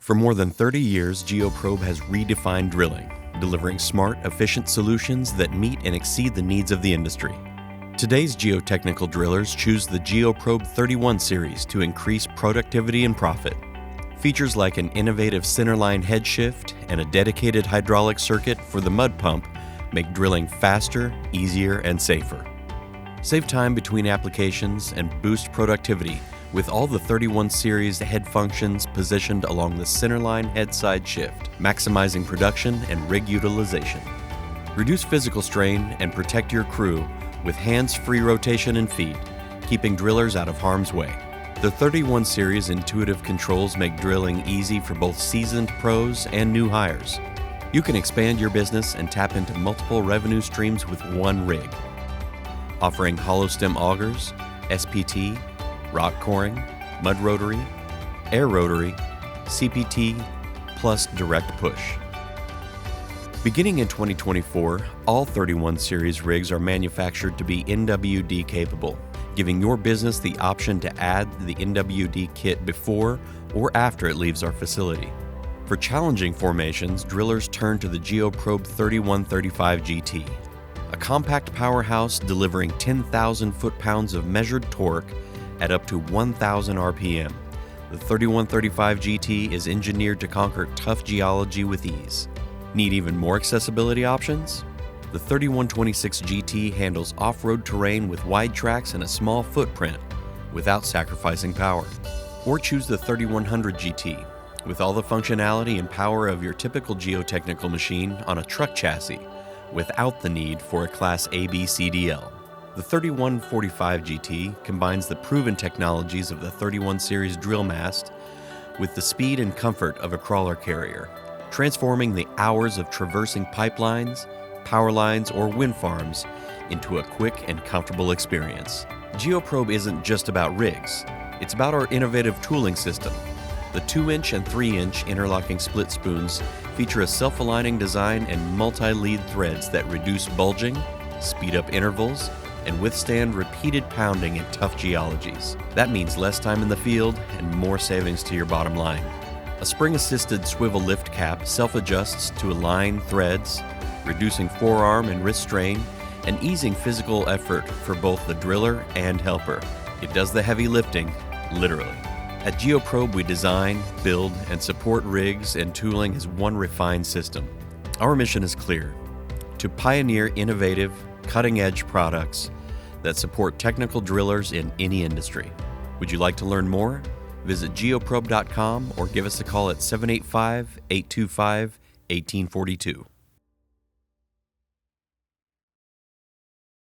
For more than 30 years, Geoprobe has redefined drilling, delivering smart, efficient solutions that meet and exceed the needs of the industry. Today's geotechnical drillers choose the Geoprobe 31 series to increase productivity and profit. Features like an innovative centerline head shift and a dedicated hydraulic circuit for the mud pump make drilling faster, easier, and safer. Save time between applications and boost productivity with all the 31 series head functions positioned along the centerline head side shift, maximizing production and rig utilization. Reduce physical strain and protect your crew with hands-free rotation and feed, keeping drillers out of harm's way. The 31 series intuitive controls make drilling easy for both seasoned pros and new hires. You can expand your business and tap into multiple revenue streams with one rig. Offering hollow stem augers, SPT, rock coring, mud rotary, air rotary, CPT, plus direct push. Beginning in 2024, all 31 series rigs are manufactured to be NWD capable, giving your business the option to add the NWD kit before or after it leaves our facility. For challenging formations, drillers turn to the Geoprobe 3135 GT, a compact powerhouse delivering 10,000 foot-pounds of measured torque at up to 1,000 RPM. The 3135 GT is engineered to conquer tough geology with ease. Need even more accessibility options? The 3126 GT handles off-road terrain with wide tracks and a small footprint without sacrificing power. Or choose the 3100 GT with all the functionality and power of your typical geotechnical machine on a truck chassis without the need for a Class AB CDL. The 3145 GT combines the proven technologies of the 31 series drill mast with the speed and comfort of a crawler carrier, transforming the hours of traversing pipelines, power lines, or wind farms into a quick and comfortable experience. Geoprobe isn't just about rigs, it's about our innovative tooling system. The 2-inch and 3-inch interlocking split spoons feature a self-aligning design and multi-lead threads that reduce bulging, speed up intervals, and withstand repeated pounding in tough geologies. That means less time in the field and more savings to your bottom line. A spring-assisted swivel lift cap self-adjusts to align threads, reducing forearm and wrist strain and easing physical effort for both the driller and helper. It does the heavy lifting, literally. At Geoprobe, we design, build, and support rigs and tooling as one refined system. Our mission is clear: to pioneer innovative, cutting-edge products that support technical drillers in any industry. Would you like to learn more? Visit geoprobe.com or give us a call at 785-825-1842.